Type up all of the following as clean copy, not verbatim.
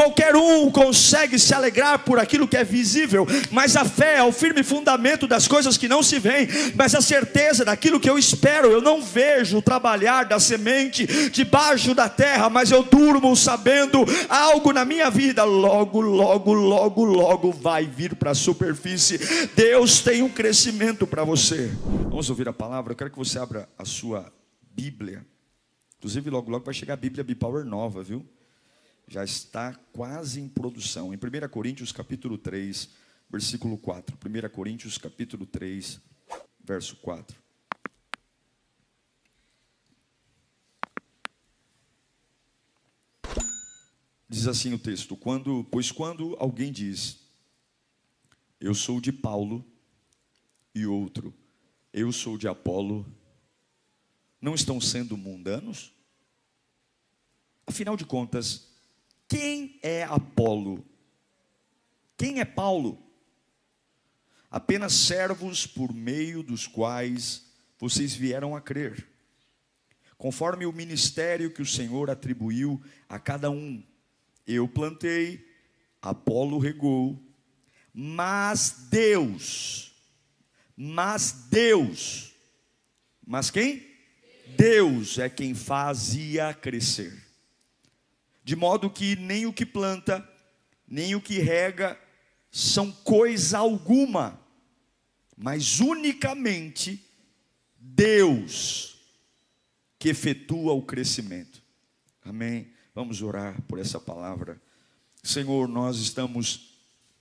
Qualquer um consegue se alegrar por aquilo que é visível, mas a fé é o firme fundamento das coisas que não se veem, mas a certeza daquilo que eu espero. Eu não vejo o trabalhar da semente debaixo da terra, mas eu durmo sabendo algo na minha vida logo, logo, logo, logo vai vir para a superfície. Deus tem um crescimento para você. Vamos ouvir a palavra. Eu quero que você abra a sua Bíblia. Inclusive logo, logo vai chegar a Bíblia Bipower nova, viu? Já está quase em produção. Em 1 Coríntios capítulo 3, versículo 4. 1 Coríntios capítulo 3, verso 4. Diz assim o texto: pois quando alguém diz, eu sou de Paulo, e outro, eu sou de Apolo, não estão sendo mundanos? Afinal de contas, quem é Apolo? Quem é Paulo? Apenas servos por meio dos quais vocês vieram a crer, conforme o ministério que o Senhor atribuiu a cada um. Eu plantei, Apolo regou, mas quem? Deus é quem fazia crescer. De modo que nem o que planta, nem o que rega são coisa alguma, mas unicamente Deus que efetua o crescimento. Amém? Vamos orar por essa palavra. Senhor, nós estamos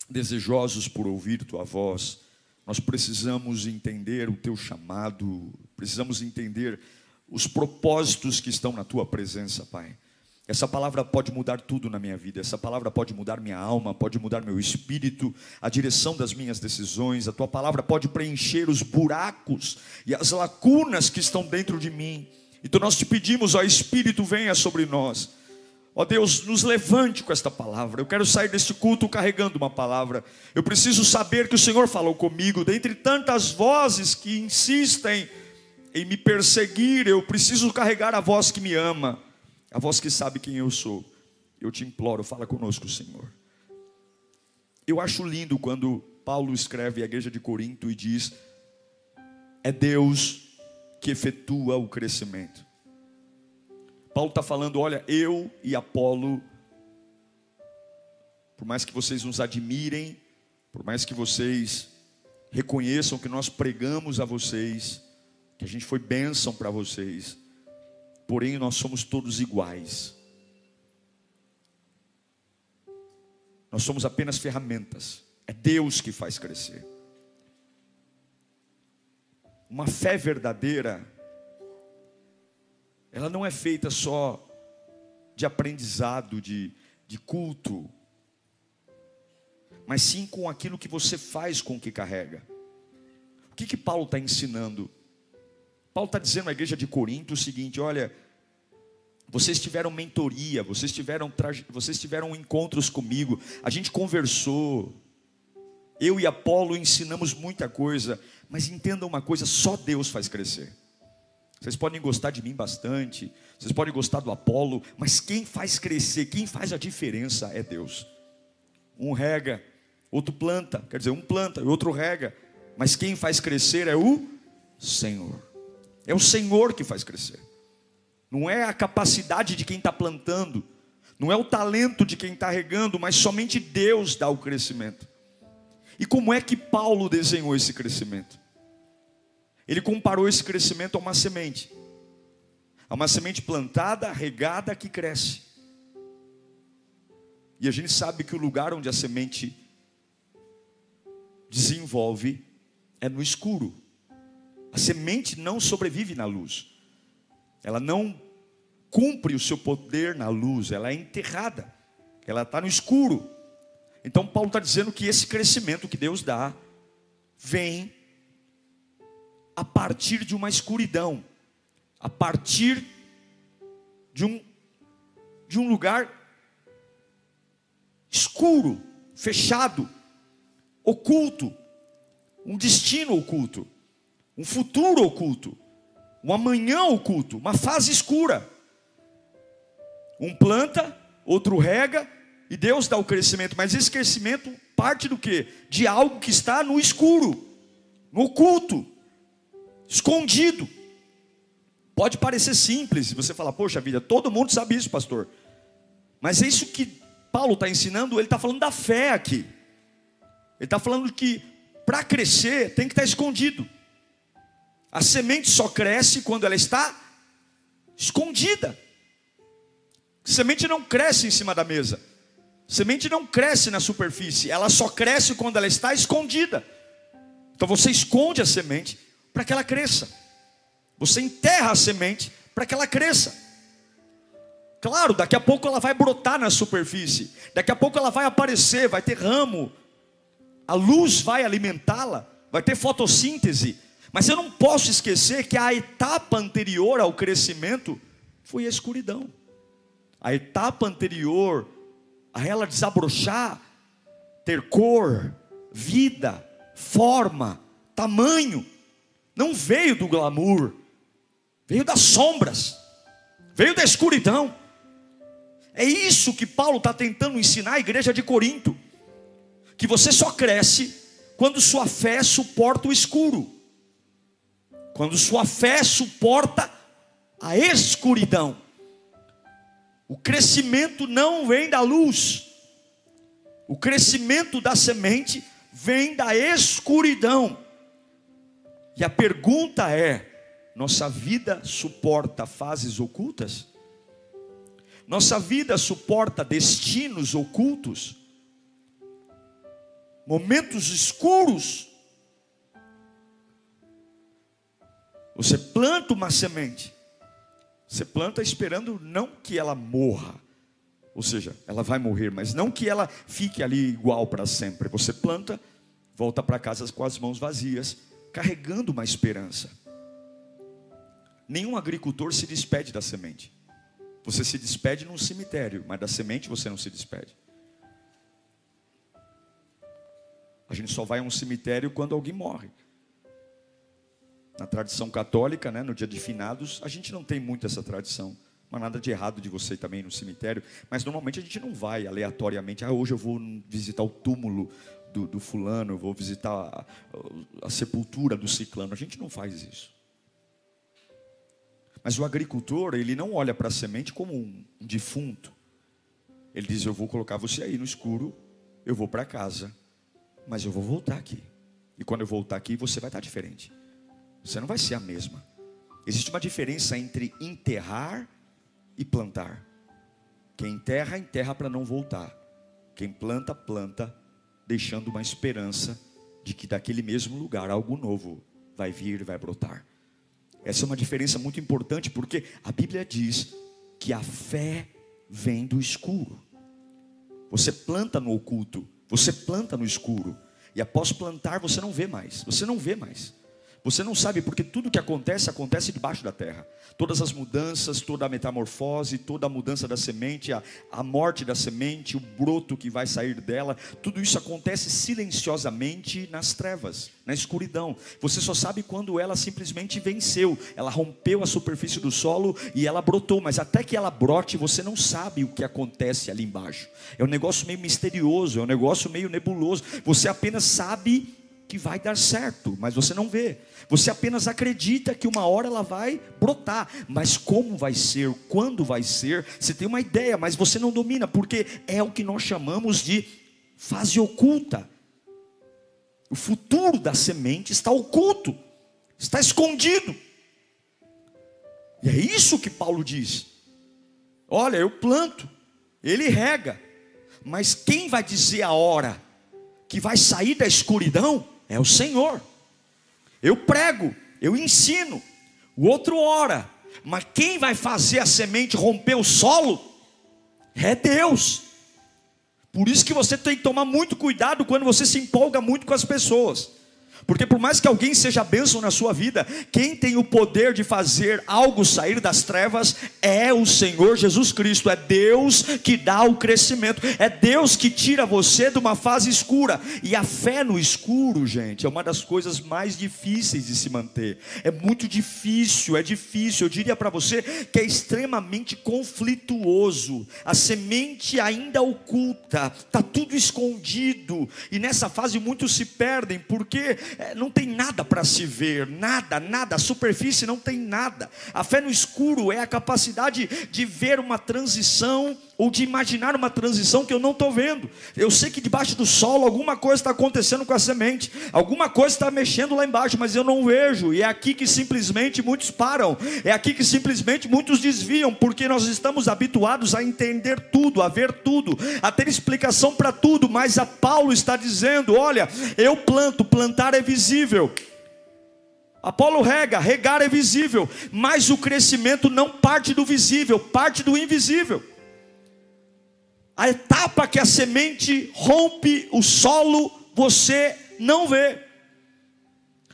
desejosos por ouvir Tua voz. Nós precisamos entender o Teu chamado, precisamos entender os propósitos que estão na Tua presença, Pai. Essa palavra pode mudar tudo na minha vida. Essa palavra pode mudar minha alma, pode mudar meu espírito, a direção das minhas decisões. A Tua palavra pode preencher os buracos e as lacunas que estão dentro de mim. Então nós te pedimos, ó Espírito, venha sobre nós. Ó Deus, nos levante com esta palavra. Eu quero sair deste culto carregando uma palavra. Eu preciso saber que o Senhor falou comigo. Dentre tantas vozes que insistem em me perseguir, eu preciso carregar a voz que me ama, a voz que sabe quem eu sou. Eu te imploro, fala conosco, Senhor. Eu acho lindo quando Paulo escreve à igreja de Corinto e diz: é Deus que efetua o crescimento. Paulo está falando, olha, eu e Apolo, por mais que vocês nos admirem, por mais que vocês reconheçam que nós pregamos a vocês, que a gente foi bênção para vocês, porém nós somos todos iguais. Nós somos apenas ferramentas. É Deus que faz crescer. Uma fé verdadeira, ela não é feita só de aprendizado, de culto, mas sim com aquilo que você faz com o que carrega. O que Paulo está ensinando? Paulo está dizendo à igreja de Corinto o seguinte: olha, vocês tiveram mentoria, vocês tiveram encontros comigo, a gente conversou, eu e Apolo ensinamos muita coisa, mas entendam uma coisa, só Deus faz crescer. Vocês podem gostar de mim bastante, vocês podem gostar do Apolo, mas quem faz crescer, quem faz a diferença é Deus. Um rega, outro planta, quer dizer, um planta e outro rega, mas quem faz crescer é o Senhor. É o Senhor que faz crescer. Não é a capacidade de quem está plantando, não é o talento de quem está regando, mas somente Deus dá o crescimento. E como é que Paulo desenhou esse crescimento? Ele comparou esse crescimento a uma semente plantada, regada, que cresce. E a gente sabe que o lugar onde a semente desenvolve é no escuro. A semente não sobrevive na luz, ela não cumpre o seu poder na luz, ela é enterrada, ela está no escuro. Então Paulo está dizendo que esse crescimento que Deus dá vem a partir de uma escuridão, a partir de um lugar escuro, fechado, oculto, um destino oculto, um futuro oculto, um amanhã oculto, uma fase escura. Um planta, outro rega, E Deus dá o crescimento, mas esse crescimento parte do quê? De algo que está no escuro, no oculto, escondido. Pode parecer simples, você fala, poxa vida, todo mundo sabe isso, pastor. Mas é isso que Paulo está ensinando, ele está falando da fé aqui. Ele está falando que para crescer tem que estar escondido. A semente só cresce quando ela está escondida. Semente não cresce em cima da mesa. Semente não cresce na superfície. Ela só cresce quando ela está escondida. Então você esconde a semente para que ela cresça. Você enterra a semente para que ela cresça. Claro, daqui a pouco ela vai brotar na superfície. Daqui a pouco ela vai aparecer, vai ter ramo. A luz vai alimentá-la, vai ter fotossíntese. Mas eu não posso esquecer que a etapa anterior ao crescimento foi a escuridão. A etapa anterior a ela desabrochar, ter cor, vida, forma, tamanho, não veio do glamour, veio das sombras, veio da escuridão. É isso que Paulo está tentando ensinar à igreja de Corinto, que você só cresce quando sua fé suporta o escuro, quando sua fé suporta a escuridão. O crescimento não vem da luz, o crescimento da semente vem da escuridão. E a pergunta é: nossa vida suporta fases ocultas? Nossa vida suporta destinos ocultos? Momentos escuros? Você planta uma semente, você planta esperando não que ela morra, ou seja, ela vai morrer, mas não que ela fique ali igual para sempre. Você planta, volta para casa com as mãos vazias, carregando uma esperança. Nenhum agricultor se despede da semente. Você se despede num cemitério, mas da semente você não se despede. A gente só vai a um cemitério quando alguém morre. Na tradição católica, né, no dia de finados, a gente não tem muito essa tradição. Não há nada de errado de você também ir no cemitério, mas normalmente a gente não vai aleatoriamente. Hoje eu vou visitar o túmulo do fulano, eu vou visitar a sepultura do ciclano. A gente não faz isso. Mas o agricultor, ele não olha para a semente como um defunto. Ele diz, eu vou colocar você aí no escuro, eu vou para casa, mas eu vou voltar aqui. E quando eu voltar aqui, você vai estar diferente. Você não vai ser a mesma. Existe uma diferença entre enterrar e plantar. Quem enterra, enterra para não voltar. Quem planta, planta, deixando uma esperança de que daquele mesmo lugar algo novo vai vir e vai brotar. Essa é uma diferença muito importante, porque a Bíblia diz que a fé vem do escuro. Você planta no oculto, você planta no escuro, e após plantar você não vê mais. Você não vê mais. Você não sabe, porque tudo que acontece, acontece debaixo da terra. Todas as mudanças, toda a metamorfose, toda a mudança da semente, a morte da semente, o broto que vai sair dela, tudo isso acontece silenciosamente nas trevas, na escuridão. Você só sabe quando ela simplesmente venceu. Ela rompeu a superfície do solo e ela brotou, mas até que ela brote, você não sabe o que acontece ali embaixo. É um negócio meio misterioso, é um negócio meio nebuloso. Você apenas sabe que vai dar certo, mas você não vê. Você apenas acredita que uma hora ela vai brotar, mas como vai ser, quando vai ser, você tem uma ideia, mas você não domina, porque é o que nós chamamos de fase oculta. O futuro da semente está oculto, está escondido. E é isso que Paulo diz. Olha, eu planto, ele rega, mas quem vai dizer a hora que vai sair da escuridão é o Senhor. Eu prego, eu ensino, o outro ora, mas quem vai fazer a semente romper o solo é Deus. Por isso que você tem que tomar muito cuidado quando você se empolga muito com as pessoas, Porque por mais que alguém seja bênção na sua vida, quem tem o poder de fazer algo sair das trevas é o Senhor Jesus Cristo. É Deus que dá o crescimento, é Deus que tira você de uma fase escura. E a fé no escuro, gente, é uma das coisas mais difíceis de se manter. É muito difícil, eu diria para você que é extremamente conflituoso. A semente ainda oculta, está tudo escondido, e nessa fase muitos se perdem, porque não tem nada para se ver, nada, a superfície não tem nada. A fé no escuro é a capacidade de ver uma transição, ou de imaginar uma transição que eu não estou vendo. Eu sei que debaixo do solo alguma coisa está acontecendo com a semente, alguma coisa está mexendo lá embaixo, mas eu não vejo, e é aqui que simplesmente muitos param, é aqui que simplesmente muitos desviam, porque nós estamos habituados a entender tudo, a ver tudo, a ter explicação para tudo. Mas a Paulo está dizendo: olha, eu planto, plantar é visível, Apolo rega, regar é visível, mas o crescimento não parte do visível, parte do invisível. A etapa que a semente rompe o solo, você não vê,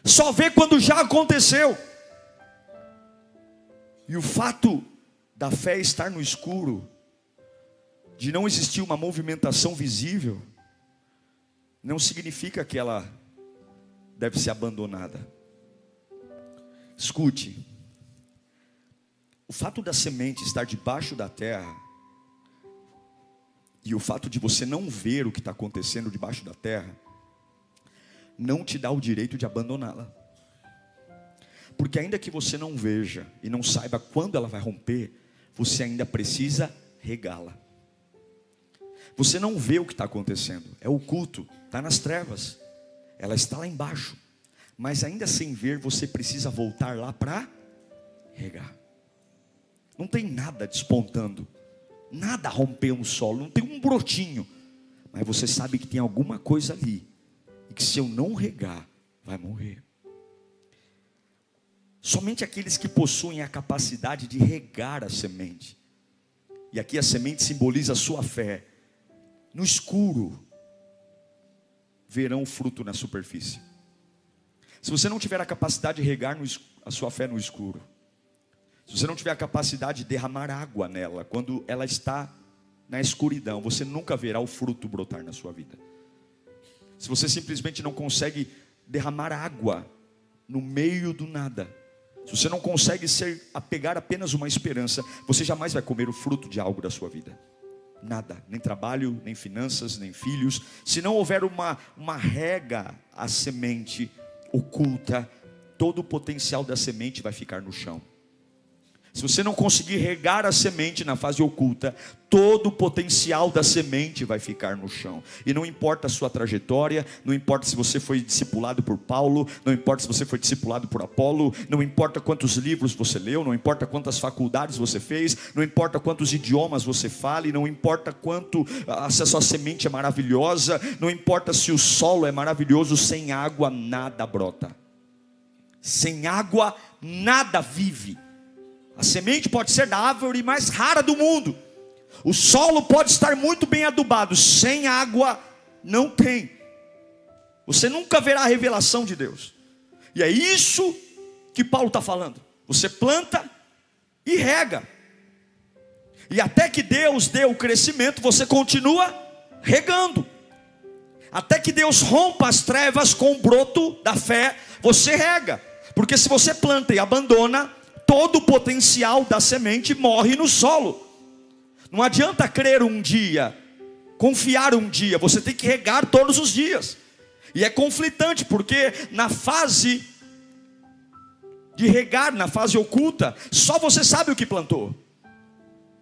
só vê quando já aconteceu. E o fato da fé estar no escuro, de não existir uma movimentação visível, não significa que ela deve ser abandonada. Escute, o fato da semente estar debaixo da terra, e o fato de você não ver o que está acontecendo debaixo da terra, não te dá o direito de abandoná-la. Porque ainda que você não veja e não saiba quando ela vai romper, você ainda precisa regá-la. Você não vê o que está acontecendo, é oculto, está nas trevas, ela está lá embaixo, mas ainda sem ver, você precisa voltar lá para regar. Não tem nada despontando, nada rompeu no solo, não tem um brotinho, mas você sabe que tem alguma coisa ali, e que se eu não regar, vai morrer. Somente aqueles que possuem a capacidade de regar a semente, e aqui a semente simboliza a sua fé, no escuro verão o fruto na superfície. Se você não tiver a capacidade de regar a sua fé no escuro, se você não tiver a capacidade de derramar água nela, quando ela está na escuridão, você nunca verá o fruto brotar na sua vida. Se você simplesmente não consegue derramar água no meio do nada, se você não consegue pegar apenas uma esperança, você jamais vai comer o fruto de algo da sua vida. Nada, nem trabalho, nem finanças, nem filhos. Se não houver uma rega à semente oculta, todo o potencial da semente vai ficar no chão. Se você não conseguir regar a semente na fase oculta, todo o potencial da semente vai ficar no chão. E não importa a sua trajetória, não importa se você foi discipulado por Paulo, não importa se você foi discipulado por Apolo, não importa quantos livros você leu, não importa quantas faculdades você fez, não importa quantos idiomas você fale, não importa se a sua semente é maravilhosa, não importa se o solo é maravilhoso, sem água nada brota. Sem água nada vive. A semente pode ser da árvore mais rara do mundo, o solo pode estar muito bem adubado, sem água não tem. Você nunca verá a revelação de Deus. E é isso que Paulo está falando. Você planta e rega, e até que Deus dê o crescimento, você continua regando. Até que Deus rompa as trevas com o broto da fé, você rega. Porque se você planta e abandona, todo o potencial da semente morre no solo. Não adianta crer um dia, confiar um dia, você tem que regar todos os dias. E é conflitante, porque na fase de regar, na fase oculta, só você sabe o que plantou.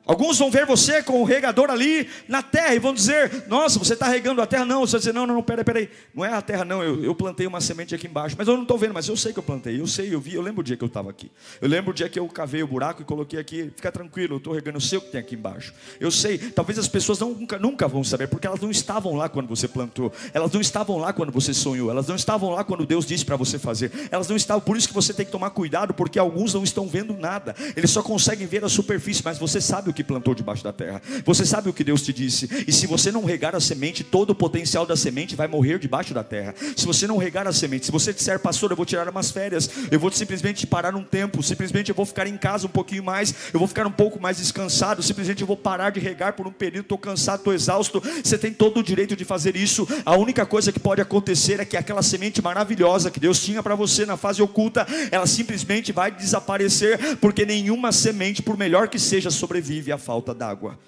Alguns vão ver você com o regador ali na terra e vão dizer: nossa, você está regando a terra? Não, você vai dizer: não, peraí, não é a terra não, eu plantei uma semente aqui embaixo, mas eu não estou vendo, mas eu sei que eu plantei, eu vi, eu lembro o dia que eu estava aqui, eu lembro o dia que eu cavei o buraco e coloquei aqui, fica tranquilo, eu estou regando, eu sei o que tem aqui embaixo, eu sei. Talvez as pessoas nunca vão saber, porque elas não estavam lá quando você plantou, elas não estavam lá quando você sonhou, elas não estavam lá quando Deus disse para você fazer, elas não estavam. Por isso que você tem que tomar cuidado, porque alguns não estão vendo nada, eles só conseguem ver a superfície, mas você sabe o que que plantou debaixo da terra. Você sabe o que Deus te disse. E se você não regar a semente, todo o potencial da semente vai morrer debaixo da terra. Se você não regar a semente, se você disser, pastor, eu vou tirar umas férias, eu vou simplesmente parar um tempo, simplesmente eu vou ficar em casa um pouquinho mais, eu vou ficar um pouco mais descansado, simplesmente eu vou parar de regar por um período, estou cansado, estou exausto. Você tem todo o direito de fazer isso. A única coisa que pode acontecer é que aquela semente maravilhosa que Deus tinha para você na fase oculta, ela simplesmente vai desaparecer, porque nenhuma semente, por melhor que seja, sobrevive à falta d'água.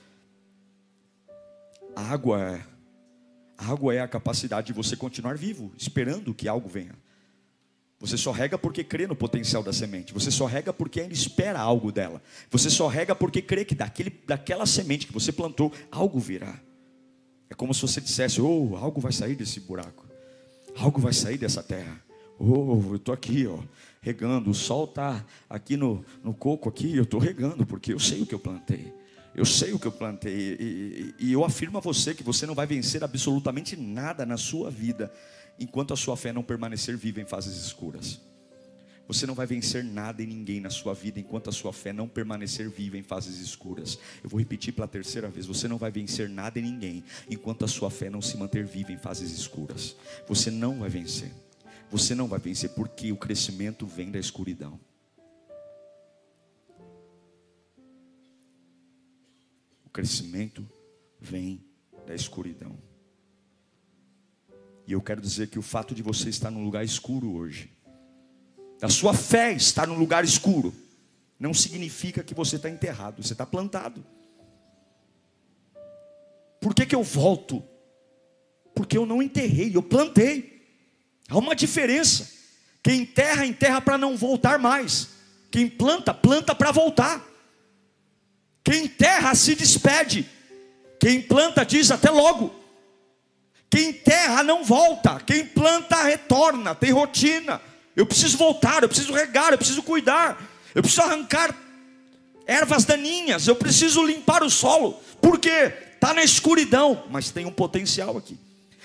A água é a capacidade de você continuar vivo, esperando que algo venha. Você só rega porque crê no potencial da semente. Você só rega porque ainda espera algo dela. Você só rega porque crê que daquela semente que você plantou, algo virá. É como se você dissesse, oh, algo vai sair desse buraco, algo vai sair dessa terra. Oh, eu estou aqui, ó, regando. O sol está aqui no coco aqui, eu estou regando, porque eu sei o que eu plantei. Eu sei o que eu plantei. E eu afirmo a você que você não vai vencer absolutamente nada na sua vida enquanto a sua fé não permanecer viva em fases escuras. Você não vai vencer nada e ninguém na sua vida enquanto a sua fé não permanecer viva em fases escuras. Eu vou repetir pela terceira vez. Você não vai vencer nada e ninguém enquanto a sua fé não se manter viva em fases escuras. Você não vai vencer. Você não vai vencer, porque o crescimento vem da escuridão. O crescimento vem da escuridão. E eu quero dizer que o fato de você estar num lugar escuro hoje, a sua fé estar num lugar escuro, não significa que você está enterrado, você está plantado. Por que eu volto? Porque eu não enterrei, eu plantei. Há uma diferença. Quem enterra, enterra para não voltar mais. Quem planta, planta para voltar. Quem enterra se despede. Quem planta diz até logo. Quem enterra não volta. Quem planta retorna, tem rotina. Eu preciso voltar, eu preciso regar, eu preciso cuidar. Eu preciso arrancar ervas daninhas. Eu preciso limpar o solo. Por quê? Está na escuridão, mas tem um potencial aqui.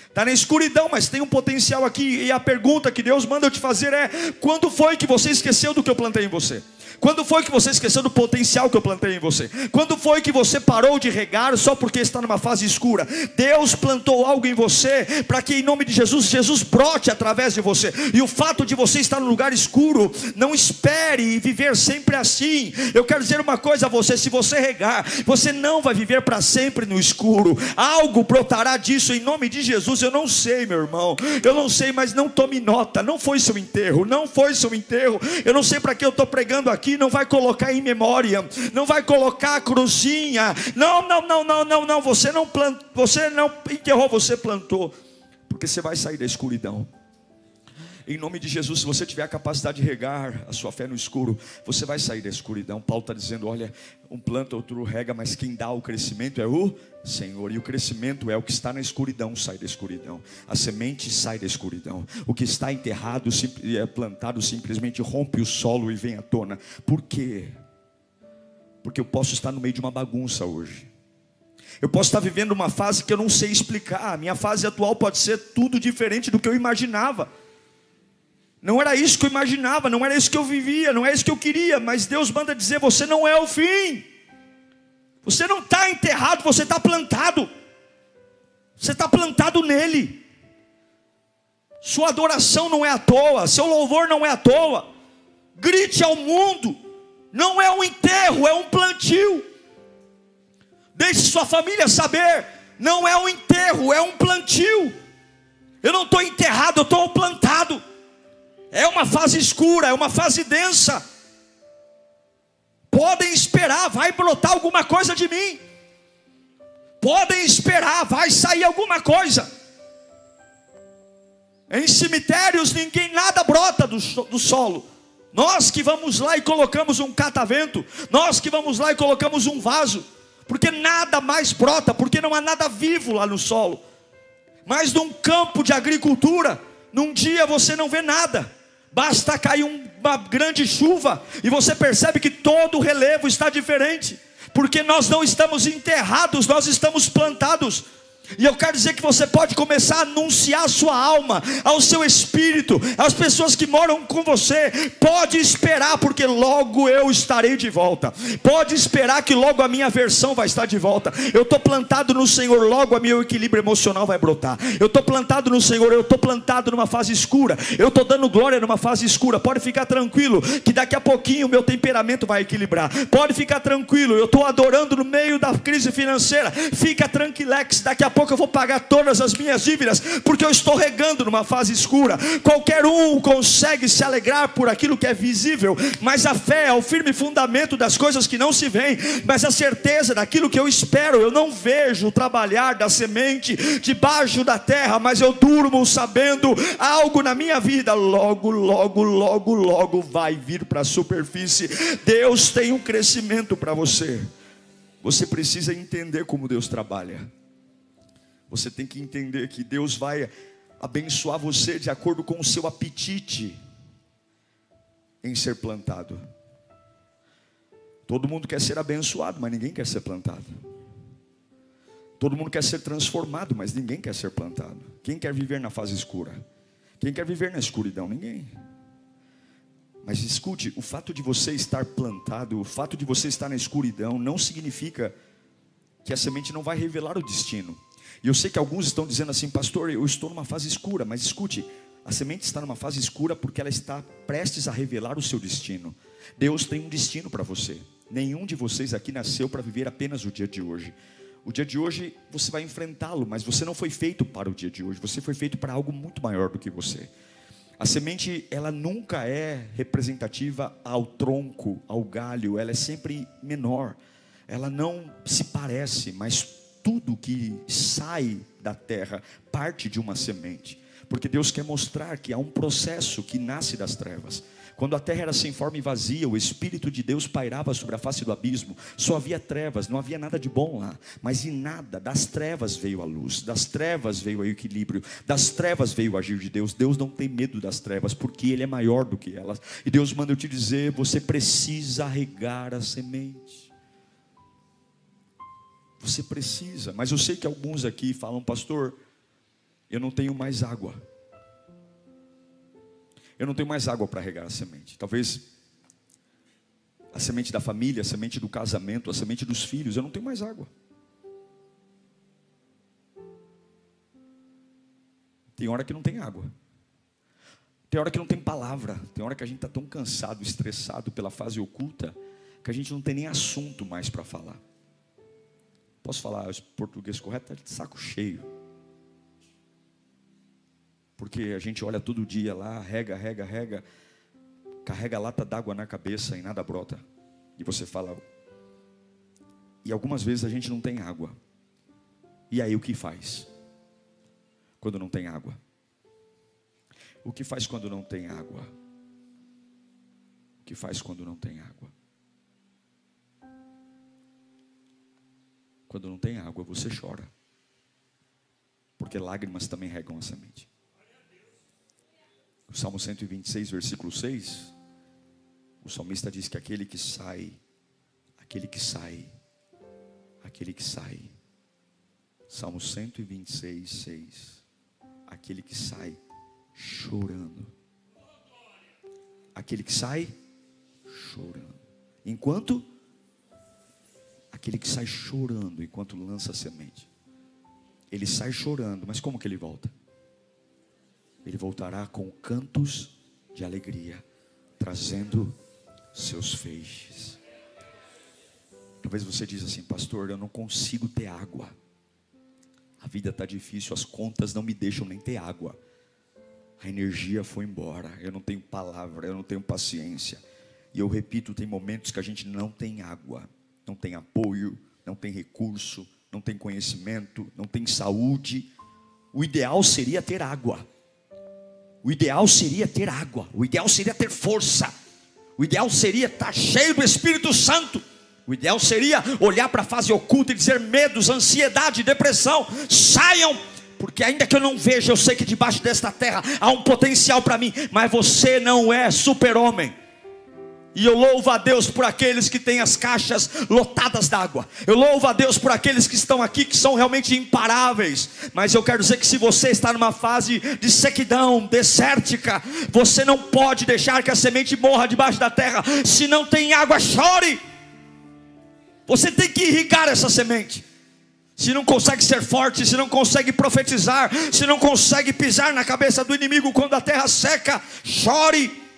Está na escuridão, mas tem um potencial aqui. E a pergunta que Deus manda eu te fazer é: quando foi que você esqueceu do que eu plantei em você? Quando foi que você esqueceu do potencial que eu plantei em você? Quando foi que você parou de regar só porque está numa fase escura? Deus plantou algo em você para que em nome de Jesus, Jesus brote através de você. E o fato de você estar num lugar escuro, não espere viver sempre assim. Eu quero dizer uma coisa a você: se você regar, você não vai viver para sempre no escuro. Algo brotará disso em nome de Jesus. Eu não sei, meu irmão, eu não sei, mas não tome nota. Não foi seu enterro, não foi seu enterro. Eu não sei para que eu estou pregando aqui. Não vai colocar em memória, não vai colocar a cruzinha. Não, você não plantou, você não enterrou, você plantou. Porque você vai sair da escuridão. Em nome de Jesus, se você tiver a capacidade de regar a sua fé no escuro, você vai sair da escuridão. Paulo está dizendo, olha, um planta, outro rega, mas quem dá o crescimento é o Senhor. E o crescimento é o que está na escuridão, sai da escuridão. A semente sai da escuridão. O que está enterrado, plantado, simplesmente rompe o solo e vem à tona. Por quê? Porque eu posso estar no meio de uma bagunça hoje. Eu posso estar vivendo uma fase que eu não sei explicar. A minha fase atual pode ser tudo diferente do que eu imaginava. Não era isso que eu imaginava, não era isso que eu vivia, não é isso que eu queria. Mas Deus manda dizer, você não é o fim. Você não está enterrado, você está plantado. Você está plantado nele. Sua adoração não é à toa, seu louvor não é à toa. Grite ao mundo, não é um enterro, é um plantio. Deixe sua família saber, não é um enterro, é um plantio. Eu não estou enterrado, eu estou plantado. É uma fase escura, é uma fase densa. Podem esperar, vai brotar alguma coisa de mim. Podem esperar, vai sair alguma coisa. Em cemitérios nada brota do solo. Nós que vamos lá e colocamos um catavento, nós que vamos lá e colocamos um vaso, porque nada mais brota, porque não há nada vivo lá no solo. Mas num campo de agricultura, num dia você não vê nada. Basta cair uma grande chuva e você percebe que todo o relevo está diferente. Porque nós não estamos enterrados, nós estamos plantados. E eu quero dizer que você pode começar a anunciar a sua alma, ao seu espírito, às pessoas que moram com você. Pode esperar, porque logo eu estarei de volta. Pode esperar que logo a minha versão vai estar de volta. Eu estou plantado no Senhor, logo o meu equilíbrio emocional vai brotar. Eu estou plantado no Senhor, eu estou plantado numa fase escura. Eu estou dando glória numa fase escura. Pode ficar tranquilo, que daqui a pouquinho o meu temperamento vai equilibrar. Pode ficar tranquilo, eu estou adorando no meio da crise financeira. Fica tranquilex, daqui a pouco eu vou pagar todas as minhas dívidas, porque eu estou regando numa fase escura. Qualquer um consegue se alegrar por aquilo que é visível, mas a fé é o firme fundamento das coisas que não se veem, mas a certeza daquilo que eu espero. Eu não vejo o trabalhar da semente debaixo da terra, mas eu durmo sabendo algo na minha vida logo, logo, logo, logo vai vir para a superfície. Deus tem um crescimento para você. Você precisa entender como Deus trabalha. Você tem que entender que Deus vai abençoar você de acordo com o seu apetite em ser plantado. Todo mundo quer ser abençoado, mas ninguém quer ser plantado. Todo mundo quer ser transformado, mas ninguém quer ser plantado. Quem quer viver na fase escura? Quem quer viver na escuridão? Ninguém. Mas escute, o fato de você estar plantado, o fato de você estar na escuridão, não significa que a semente não vai revelar o destino. E eu sei que alguns estão dizendo assim: pastor, eu estou numa fase escura. Mas escute, a semente está numa fase escura porque ela está prestes a revelar o seu destino. Deus tem um destino para você. Nenhum de vocês aqui nasceu para viver apenas o dia de hoje. O dia de hoje você vai enfrentá-lo, mas você não foi feito para o dia de hoje. Você foi feito para algo muito maior do que você. A semente, ela nunca é representativa ao tronco, ao galho. Ela é sempre menor. Ela não se parece, mas tudo que sai da terra parte de uma semente, porque Deus quer mostrar que há um processo que nasce das trevas. Quando a terra era sem forma e vazia, o Espírito de Deus pairava sobre a face do abismo. Só havia trevas, não havia nada de bom lá. Mas em nada, das trevas veio a luz, das trevas veio o equilíbrio, das trevas veio o agir de Deus. Deus não tem medo das trevas, porque Ele é maior do que elas. E Deus manda eu te dizer: você precisa regar a semente. Você precisa. Mas eu sei que alguns aqui falam: pastor, eu não tenho mais água. Eu não tenho mais água para regar a semente. Talvez a semente da família, a semente do casamento, a semente dos filhos. Eu não tenho mais água. Tem hora que não tem água. Tem hora que não tem palavra. Tem hora que a gente está tão cansado, estressado pela fase oculta, que a gente não tem nem assunto mais para falar. Posso falar português correto? Está de saco cheio. Porque a gente olha todo dia lá, rega, carrega a lata d'água na cabeça e nada brota. E você fala... E algumas vezes a gente não tem água. E aí o que faz? Quando não tem água? O que faz quando não tem água? O que faz quando não tem água? Quando não tem água, você chora. Porque lágrimas também regam a semente. O Salmo 126, versículo 6, o salmista diz que aquele que sai, Salmo 126, 6, aquele que sai chorando, aquele que sai chorando, aquele que sai chorando enquanto lança a semente, ele sai chorando, mas como que ele volta? Ele voltará com cantos de alegria, trazendo seus feixes. Talvez você diz assim: pastor, eu não consigo ter água. A vida está difícil, as contas não me deixam nem ter água. A energia foi embora, eu não tenho palavra, eu não tenho paciência. E eu repito, tem momentos que a gente não tem água, não tem apoio, não tem recurso, não tem conhecimento, não tem saúde. O ideal seria ter água. O ideal seria ter água. O ideal seria ter força. O ideal seria estar cheio do Espírito Santo. O ideal seria olhar para a fase oculta e dizer: medos, ansiedade, depressão, saiam. Porque ainda que eu não veja, eu sei que debaixo desta terra há um potencial para mim. Mas você não é super-homem. E eu louvo a Deus por aqueles que têm as caixas lotadas d'água. Eu louvo a Deus por aqueles que estão aqui, que são realmente imparáveis. Mas eu quero dizer que se você está numa fase de sequidão, desértica, você não pode deixar que a semente morra debaixo da terra. Se não tem água, chore. Você tem que irrigar essa semente. Se não consegue ser forte, se não consegue profetizar, se não consegue pisar na cabeça do inimigo quando a terra seca, chore.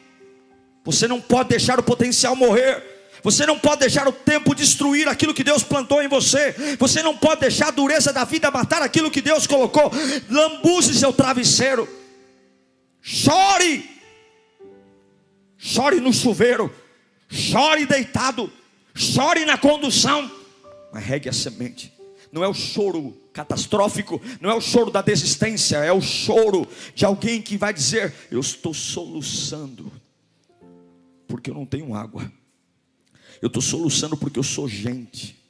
Você não pode deixar o potencial morrer. Você não pode deixar o tempo destruir aquilo que Deus plantou em você. Você não pode deixar a dureza da vida matar aquilo que Deus colocou. Lambuze seu travesseiro. Chore. Chore no chuveiro. Chore deitado. Chore na condução. Mas regue a semente. Não é o choro catastrófico, não é o choro da desistência, é o choro de alguém que vai dizer: eu estou soluçando porque eu não tenho água. Eu estou soluçando porque eu sou gente.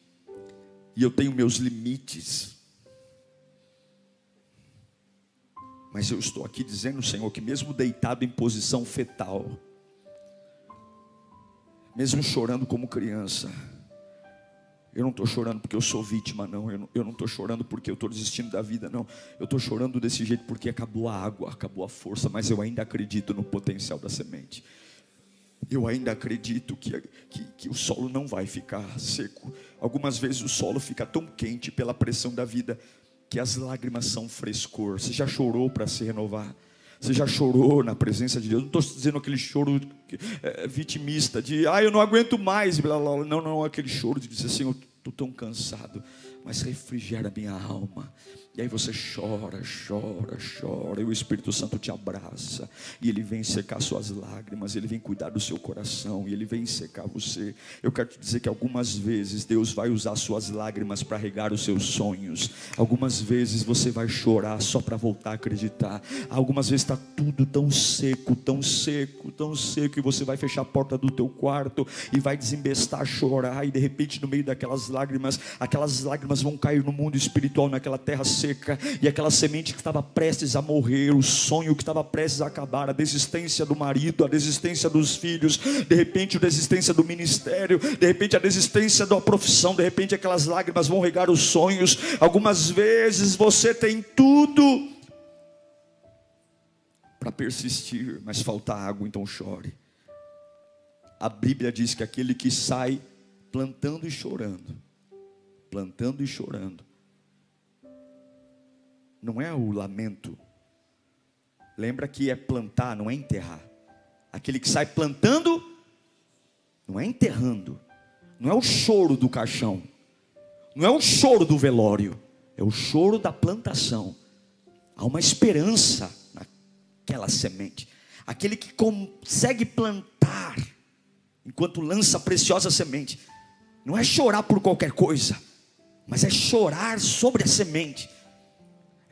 E eu tenho meus limites. Mas eu estou aqui dizendo, Senhor, que mesmo deitado em posição fetal, mesmo chorando como criança, eu não estou chorando porque eu sou vítima, não. Eu não estou chorando porque eu estou desistindo da vida, não. Eu estou chorando desse jeito porque acabou a água, acabou a força. Mas eu ainda acredito no potencial da semente. Eu ainda acredito que o solo não vai ficar seco. Algumas vezes o solo fica tão quente pela pressão da vida que as lágrimas são frescor. Você já chorou para se renovar? Você já chorou na presença de Deus? Não estou dizendo aquele choro vitimista de eu não aguento mais, blá, blá, blá. Não, aquele choro de dizer: Senhor, estou tão cansado, mas refrigera a minha alma. E aí você chora, chora, chora, e o Espírito Santo te abraça, e Ele vem secar suas lágrimas, Ele vem cuidar do seu coração, e Ele vem secar você. Eu quero te dizer que algumas vezes Deus vai usar suas lágrimas para regar os seus sonhos. Algumas vezes você vai chorar só para voltar a acreditar. Algumas vezes está tudo tão seco, tão seco, tão seco, e você vai fechar a porta do teu quarto e vai desembestar a chorar, e de repente no meio daquelas lágrimas, aquelas lágrimas vão cair no mundo espiritual, naquela terra seca, e aquela semente que estava prestes a morrer, o sonho que estava prestes a acabar, a desistência do marido, a desistência dos filhos, de repente a desistência do ministério, de repente a desistência da profissão, de repente aquelas lágrimas vão regar os sonhos. Algumas vezes você tem tudo para persistir, mas falta água, então chore. A Bíblia diz que aquele que sai plantando e chorando, não é o lamento. Lembra que é plantar, não é enterrar. Aquele que sai plantando, não é enterrando. Não é o choro do caixão, não é o choro do velório, é o choro da plantação. Há uma esperança naquela semente. Aquele que consegue plantar enquanto lança a preciosa semente, não é chorar por qualquer coisa, mas é chorar sobre a semente.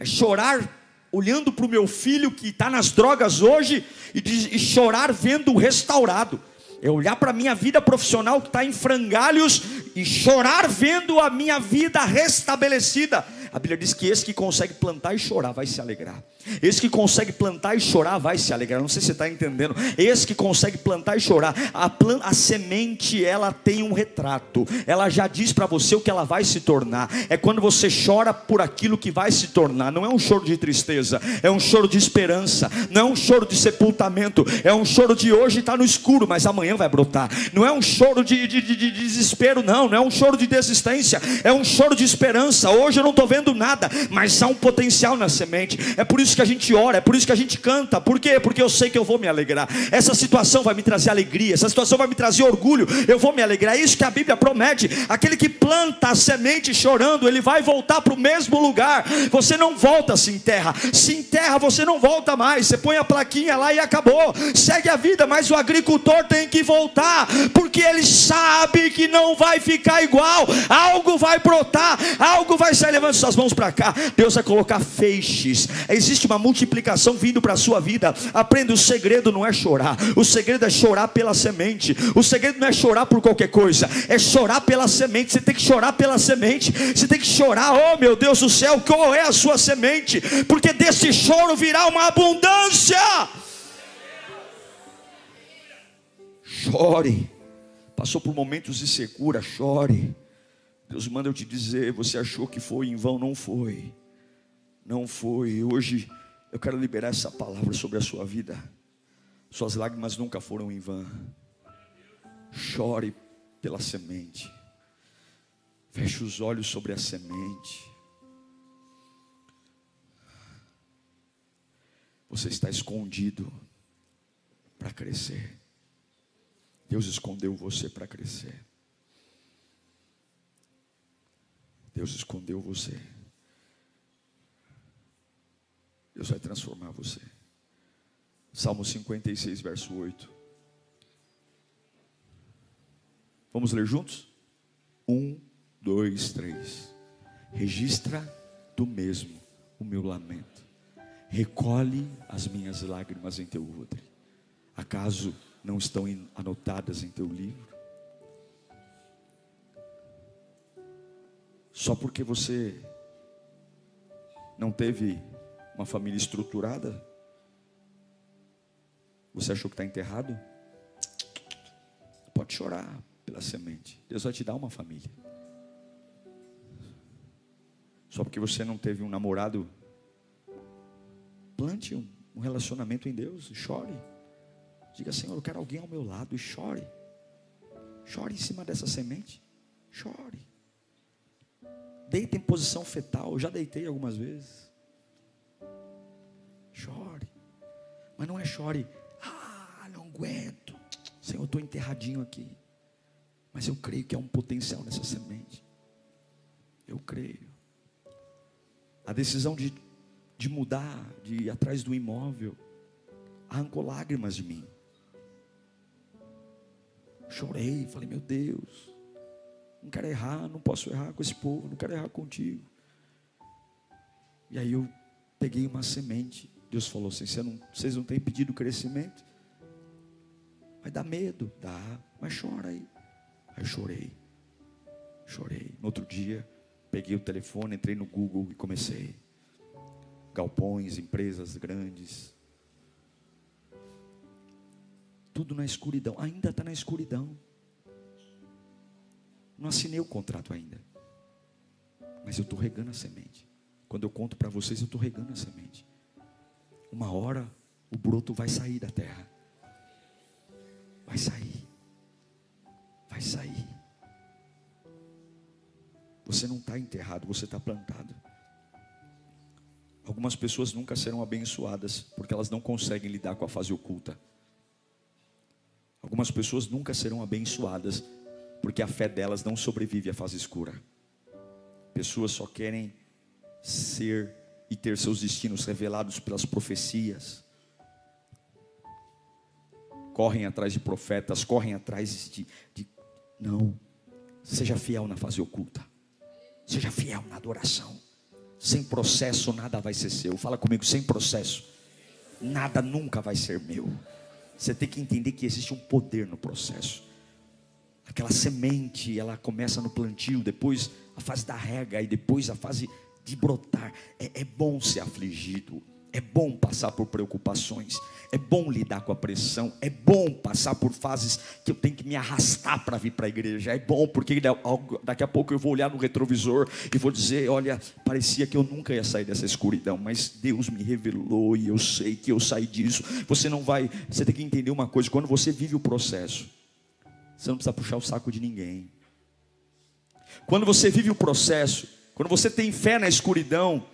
É chorar olhando para o meu filho que está nas drogas hoje e chorar vendo-o restaurado. É olhar para a minha vida profissional que está em frangalhos e chorar vendo a minha vida restabelecida. A Bíblia diz que esse que consegue plantar e chorar vai se alegrar. Esse que consegue plantar e chorar vai se alegrar. Não sei se você está entendendo. Esse que consegue plantar e chorar. A semente, ela tem um retrato. Ela já diz para você o que ela vai se tornar. É quando você chora por aquilo que vai se tornar. Não é um choro de tristeza, é um choro de esperança. Não é um choro de sepultamento. É um choro de hoje está no escuro, mas amanhã vai brotar. Não é um choro de desespero, não é um choro de desistência. É um choro de esperança. Hoje eu não estou vendo nada, mas há um potencial na semente. É por isso que a gente ora, é por isso que a gente canta. Por quê? Porque eu sei que eu vou me alegrar. Essa situação vai me trazer alegria, essa situação vai me trazer orgulho. Eu vou me alegrar. É isso que a Bíblia promete. Aquele que planta a semente chorando, ele vai voltar para o mesmo lugar. Você não volta, se enterra. Se enterra, você não volta mais. Você põe a plaquinha lá e acabou. Segue a vida, mas o agricultor tem que voltar, porque ele sabe que não vai ficar igual. Algo vai brotar, algo vai sair. Levante suas mãos para cá. Deus vai colocar feixes. Existe uma multiplicação vindo para a sua vida. Aprenda, o segredo não é chorar. O segredo é chorar pela semente. O segredo não é chorar por qualquer coisa, é chorar pela semente. Você tem que chorar pela semente. Você tem que chorar, oh meu Deus do céu, qual é a sua semente? Porque desse choro virá uma abundância. Chore. Passou por momentos de secura, chore. Deus manda eu te dizer, você achou que foi em vão, não foi. Não foi. Hoje eu quero liberar essa palavra sobre a sua vida. Suas lágrimas nunca foram em vão. Chore pela semente. Feche os olhos sobre a semente. Você está escondido para crescer. Deus escondeu você para crescer. Deus escondeu você. Deus vai transformar você. Salmo 56, verso 8. Vamos ler juntos? 1, 2, 3. Registra tu mesmo o meu lamento. Recolhe as minhas lágrimas em teu odre. Acaso não estão anotadas em teu livro? Só porque você não teve uma família estruturada, você achou que está enterrado? Pode chorar pela semente. Deus vai te dar uma família. Só porque você não teve um namorado, plante um relacionamento em Deus e chore. Diga: Senhor, eu quero alguém ao meu lado, e chore. Chore em cima dessa semente. Chore. Deita em posição fetal. Eu já deitei algumas vezes. Chore. Mas não é chore: não aguento, Senhor, eu estou enterradinho aqui. Mas eu creio que há um potencial nessa semente. Eu creio. A decisão de mudar, de ir atrás do imóvel, arrancou lágrimas de mim. Chorei, falei: meu Deus, não quero errar, não posso errar com esse povo, não quero errar contigo. E aí eu peguei uma semente. Deus falou assim: vocês não têm pedido crescimento? Vai dar medo? Dá, mas chora aí. Aí eu chorei. No outro dia, peguei o telefone, entrei no Google e comecei. Galpões, empresas grandes. Tudo na escuridão. Ainda está na escuridão. Não assinei o contrato ainda. Mas eu estou regando a semente. Quando eu conto para vocês, eu estou regando a semente. Uma hora o broto vai sair da terra. Vai sair. Vai sair. Você não está enterrado, você está plantado. Algumas pessoas nunca serão abençoadas porque elas não conseguem lidar com a fase oculta. Algumas pessoas nunca serão abençoadas porque a fé delas não sobrevive à fase escura. Pessoas só querem ser e ter seus destinos revelados pelas profecias. Correm atrás de profetas, correm atrás Não, seja fiel na fase oculta. Seja fiel na adoração. Sem processo nada vai ser seu. Fala comigo: sem processo nada nunca vai ser meu. Você tem que entender que existe um poder no processo. Aquela semente, ela começa no plantio, depois a fase da rega, e depois a fase de brotar. É bom ser afligido, é bom passar por preocupações, é bom lidar com a pressão, é bom passar por fases que eu tenho que me arrastar para vir para a igreja. É bom porque daqui a pouco eu vou olhar no retrovisor e vou dizer: olha, parecia que eu nunca ia sair dessa escuridão, mas Deus me revelou e eu sei que eu saí disso. Você tem que entender uma coisa: quando você vive o processo, você não precisa puxar o saco de ninguém. Quando você vive o processo, quando você tem fé na escuridão,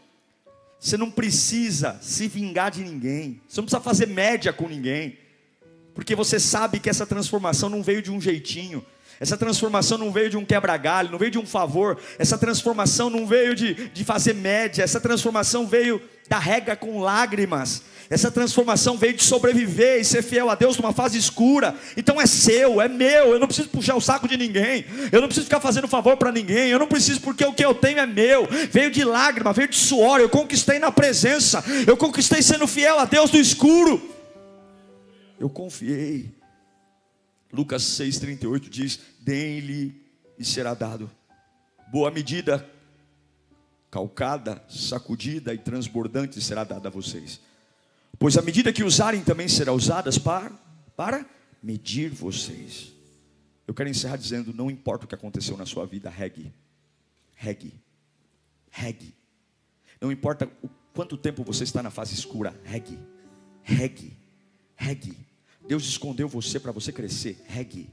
você não precisa se vingar de ninguém. Você não precisa fazer média com ninguém. Porque você sabe que essa transformação não veio de um jeitinho. Essa transformação não veio de um quebra-galho, não veio de um favor. Essa transformação não veio de fazer média. Essa transformação veio da rega com lágrimas. Essa transformação veio de sobreviver e ser fiel a Deus numa fase escura. Então é seu, é meu. Eu não preciso puxar o saco de ninguém. Eu não preciso ficar fazendo favor para ninguém. Eu não preciso, porque o que eu tenho é meu. Veio de lágrima, veio de suor. Eu conquistei na presença. Eu conquistei sendo fiel a Deus no escuro. Eu confiei. Lucas 6,38 diz: deem-lhe e será dado. Boa medida, calcada, sacudida e transbordante será dada a vocês. Pois a medida que usarem também será usadas para medir vocês. Eu quero encerrar dizendo, não importa o que aconteceu na sua vida, regue. Não importa o quanto tempo você está na fase escura, regue. Deus escondeu você para você crescer, regue.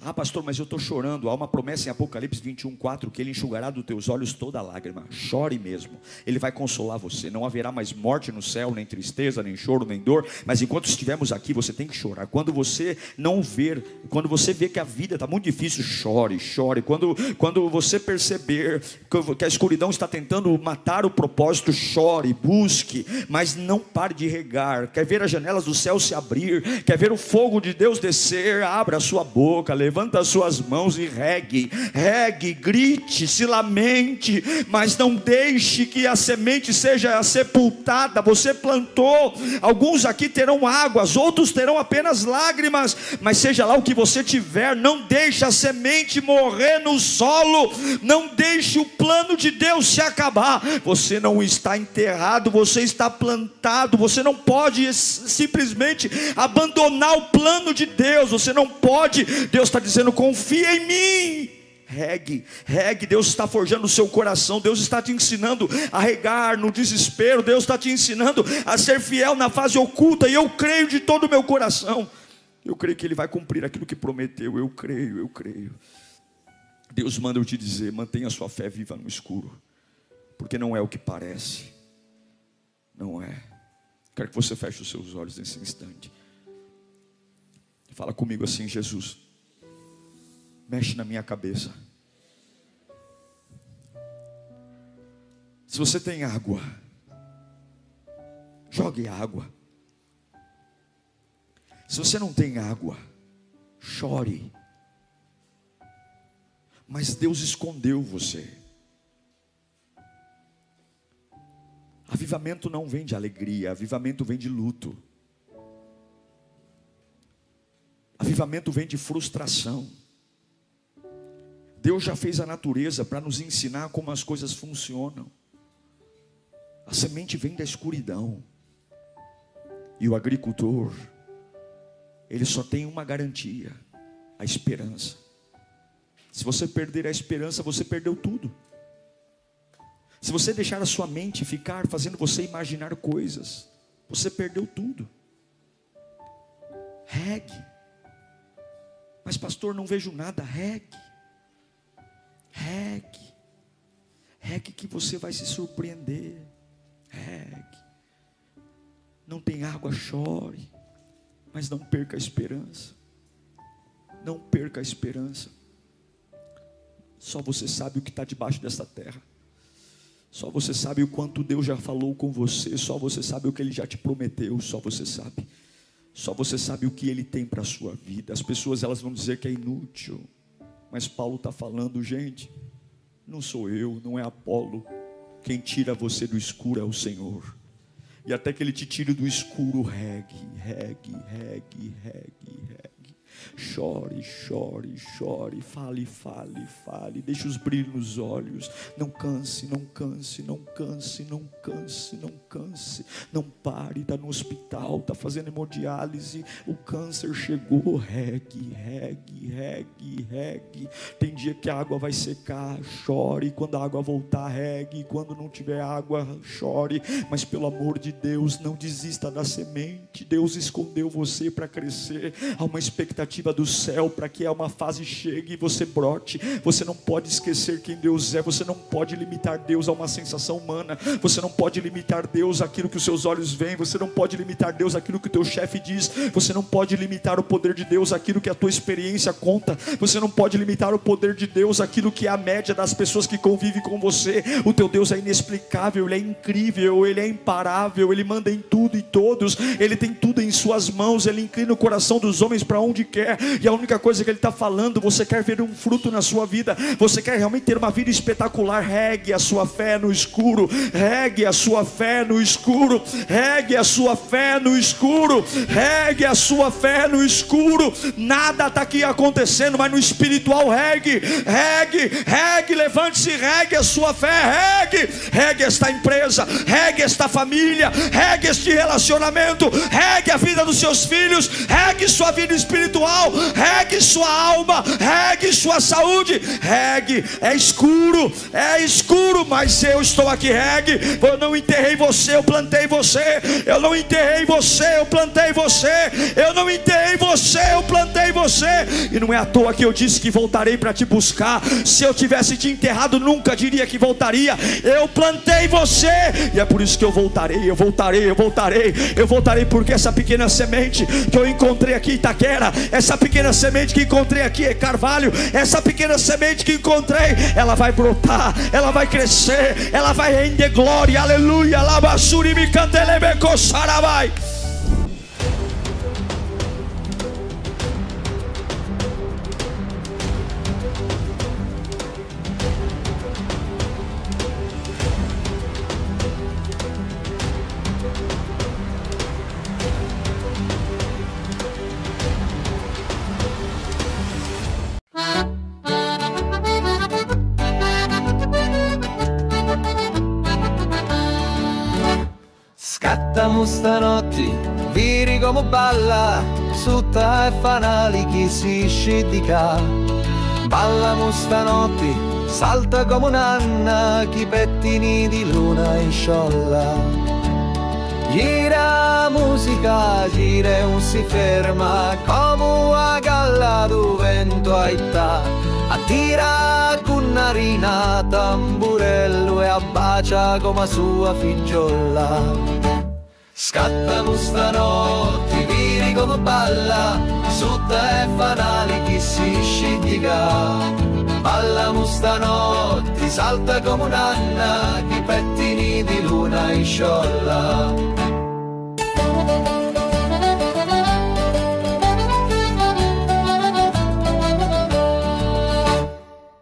Ah, pastor, mas eu estou chorando. Há uma promessa em Apocalipse 21:4 que Ele enxugará dos teus olhos toda lágrima. Chore mesmo, Ele vai consolar você. Não haverá mais morte no céu, nem tristeza, nem choro, nem dor. Mas enquanto estivermos aqui, você tem que chorar. Quando você não ver, quando você vê que a vida está muito difícil, chore. Quando você perceber que a escuridão está tentando matar o propósito, chore, busque. Mas não pare de regar. Quer ver as janelas do céu se abrir? Quer ver o fogo de Deus descer? Abra a sua boca, levanta as suas mãos e regue, grite, se lamente, mas não deixe que a semente seja sepultada. Você plantou, alguns aqui terão águas, outros terão apenas lágrimas, mas seja lá o que você tiver, não deixe a semente morrer no solo, não deixe o plano de Deus se acabar. Você não está enterrado, você está plantado. Você não pode simplesmente abandonar o plano de Deus, você não pode. Deus está dizendo, confia em mim. Regue, Deus está forjando o seu coração. Deus está te ensinando a regar no desespero. Deus está te ensinando a ser fiel na fase oculta. E eu creio de todo o meu coração. Eu creio que Ele vai cumprir aquilo que prometeu. Eu creio. Deus manda eu te dizer, mantenha a sua fé viva no escuro, porque não é o que parece. Não é. Quero que você feche os seus olhos nesse instante. Fala comigo assim, Jesus, mexe na minha cabeça. Se você tem água, jogue água. Se você não tem água, chore. Mas Deus escondeu você. Avivamento não vem de alegria, avivamento vem de luto. Avivamento vem de frustração. Deus já fez a natureza para nos ensinar como as coisas funcionam. A semente vem da escuridão. E o agricultor, ele só tem uma garantia: a esperança. Se você perder a esperança, você perdeu tudo. Se você deixar a sua mente ficar fazendo você imaginar coisas, você perdeu tudo. Regue. Mas pastor, não vejo nada. Regue que você vai se surpreender. Regue. Não tem água, chore, mas não perca a esperança. Não perca a esperança. Só você sabe o que está debaixo dessa terra. Só você sabe o quanto Deus já falou com você. Só você sabe o que Ele já te prometeu. Só você sabe. Só você sabe o que Ele tem para a sua vida. As pessoas, elas vão dizer que é inútil, mas Paulo está falando, gente, não sou eu, não é Apolo. Quem tira você do escuro é o Senhor. E até que Ele te tire do escuro, regue. Chore, fale. Deixe os brilhos nos olhos. Não canse. Não pare, está no hospital, está fazendo hemodiálise, o câncer chegou. Regue. Tem dia que a água vai secar, chore. Quando a água voltar, regue. Quando não tiver água, chore. Mas pelo amor de Deus, não desista da semente. Deus escondeu você para crescer. Há uma expectativa do céu para que uma fase chegue e você brote. Você não pode esquecer quem Deus é. Você não pode limitar Deus a uma sensação humana. Você não pode limitar Deus àquilo que os seus olhos veem. Você não pode limitar Deus àquilo que o teu chefe diz. Você não pode limitar o poder de Deus àquilo que a tua experiência conta. Você não pode limitar o poder de Deus àquilo que é a média das pessoas que convivem com você. O teu Deus é inexplicável, Ele é incrível, Ele é imparável, Ele manda em tudo e todos. Ele tem tudo em suas mãos. Ele inclina o coração dos homens para onde quer. quer, e a única coisa que Ele está falando: você quer ver um fruto na sua vida, você quer realmente ter uma vida espetacular, regue a sua fé no escuro, regue a sua fé no escuro, regue a sua fé no escuro, regue a sua fé no escuro. Nada está aqui acontecendo, mas no espiritual regue, levante-se, regue a sua fé, regue esta empresa, regue esta família, regue este relacionamento, regue a vida dos seus filhos, regue sua vida espiritual, regue sua alma, regue sua saúde, regue. É escuro, mas eu estou aqui, regue. Eu não enterrei você, eu plantei você. Eu não enterrei você, eu plantei você. Eu não enterrei você, eu plantei você. E não é à toa que eu disse que voltarei para te buscar. Se eu tivesse te enterrado, nunca diria que voltaria. Eu plantei você, e é por isso que eu voltarei, porque essa pequena semente que eu encontrei aqui em Itaquera, essa pequena semente que encontrei aqui em Carvalho, essa pequena semente que encontrei, ela vai brotar, ela vai crescer, ela vai render glória, aleluia. Labassuri me cantelebeco sarabai. Scattiamo stanotte, viri come balla, sutta e fanali chi si scidica. Ballamo stanotte, salta come un'anna, chi pettini di luna in sciolla. Gira musica, gira e non si ferma, come una galla do vento aita. Attira con narina, tamburello e abbacia come sua figliola. Scattamo stanotte, viri come balla, sutta e fanali chi si scidica. Ballamo stanotte, salta come un'anna, chi pettini di luna in sciolla.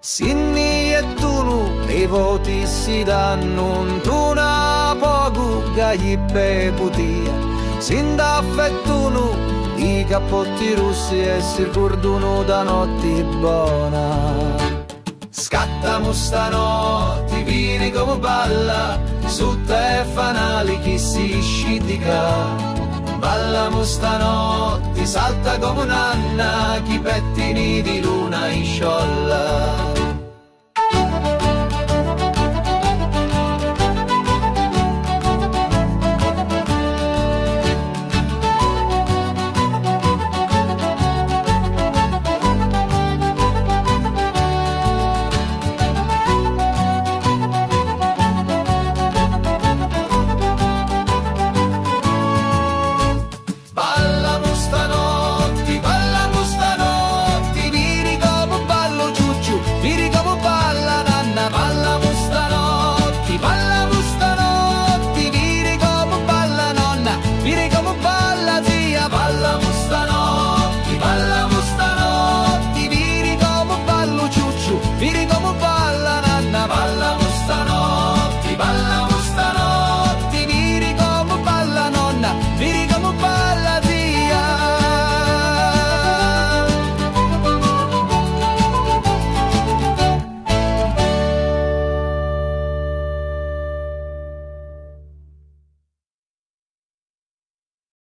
Sinni e Tunu, i voti si danno, tu na poco gli bevutia. Sindaff e Tunu, i cappotti russi e si ricordano da notte buona. Scattamo stanotte, vini come balla, sutta e fanali chi si scidica. Ballamo stanotte, salta come un'anna, chi pettini di luna in sciolla.